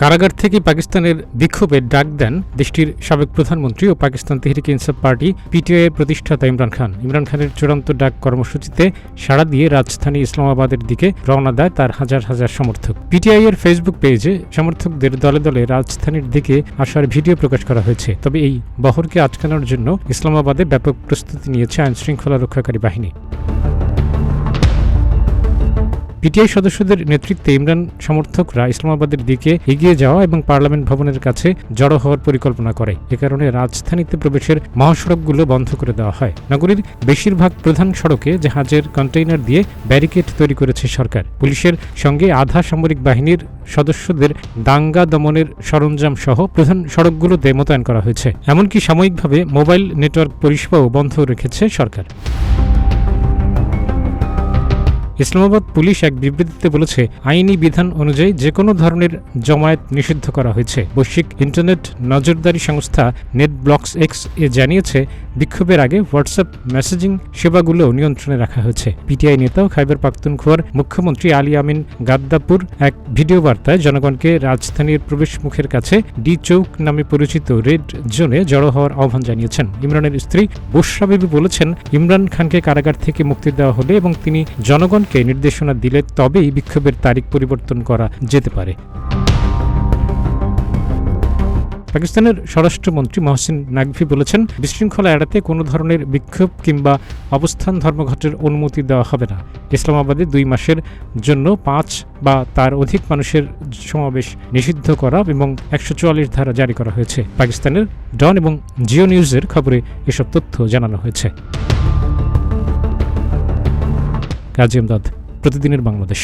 কারাগার থেকে পাকিস্তানের বিক্ষোভের ডাক দেন দেশটির সাবেক প্রধানমন্ত্রী ও পাকিস্তান তেহরিক ইনসাফ পার্টি পিটিআই এর প্রতিষ্ঠাতা ইমরান খান। ইমরান খানের চূড়ান্ত ডাক কর্মসূচিতে সাড়া দিয়ে রাজধানী ইসলামাবাদের দিকে রওনা দেয় তার হাজার হাজার সমর্থক। পিটিআই এর ফেসবুক পেজে সমর্থকদের দলে দলে রাজধানীর দিকে আসার ভিডিও প্রকাশ করা হয়েছে। তবে এই বহরকে আটকানোর জন্য ইসলামাবাদে ব্যাপক প্রস্তুতি নিয়েছে আইনশৃঙ্খলা রক্ষাকারী বাহিনী। পিটিআই সদস্যদের নেতৃত্বে ইমরান সমর্থকরা ইসলামাবাদের দিকে এগিয়ে যাওয়া এবং পার্লামেন্ট ভবনের কাছে জড়ো হওয়ার পরিকল্পনা করে। এ কারণে রাজধানীতে প্রবেশের মহাসড়কগুলো বন্ধ করে দেওয়া হয়। নগরীর বেশিরভাগ প্রধান সড়কে জাহাজের কন্টেইনার দিয়ে ব্যারিকেড তৈরি করেছে সরকার। পুলিশের সঙ্গে আধা সামরিক বাহিনীর সদস্যদের দাঙ্গা দমনের সরঞ্জাম সহ প্রধান সড়কগুলোতে মোতায়েন করা হয়েছে। এমনকি সাময়িকভাবে মোবাইল নেটওয়ার্ক পরিষেবাও বন্ধ রেখেছে সরকার। ইসলামাবাদ পুলিশ এক বিবৃতিতে বলেছে, আইনি বিধান অনুযায়ী যে কোনো ধরনের জমায়েত নিষিদ্ধ করা হয়েছে। বৈশ্বিক ইন্টারনেট নজরদারি সংস্থা নেটব্লকস এক্স জানিয়েছে, বিক্ষোভের আগে হোয়াটসঅ্যাপ মেসেজিং সেবাগুলো নিয়ন্ত্রণে রাখা হয়েছে। পিটিআই নেতা ও খাইবার পাখতুনখোয়ার মুখ্যমন্ত্রী আলী আমিন গাদ্দাপুর এক ভিডিও বার্তায় জনগণকে রাজধানীর প্রবেশ মুখের কাছে ডি চৌক নামে পরিচিত রেড জোনে জড়ো হওয়ার আহ্বান জানিয়েছেন। ইমরানের স্ত্রী বুশরা বিবি বলেছেন, ইমরান খানকে কারাগার থেকে মুক্তি দেওয়া হলে এবং তিনি জনগণকে নির্দেশনা দিলে তবেই বিক্ষোভের তারিখ পরিবর্তন করা যেতে পারে। পাকিস্তানের স্বরাষ্ট্রমন্ত্রী মহসিন নাকভি বলেছেন, বিশৃঙ্খলা এড়াতে কোনো ধরনের বিক্ষোভ কিংবা অবস্থান ধর্মঘটের অনুমতি দেওয়া হবে না। ইসলামাবাদে 2 মাসের জন্য 5 বা তার অধিক মানুষের সমাবেশ নিষিদ্ধ করা এবং 144 ধারা জারি করা হয়েছে। পাকিস্তানের ডন এবং জিও নিউজের খবরে এসব তথ্য জানানো হয়েছে। কাজী আমদাদ, প্রতিদিনের বাংলাদেশ।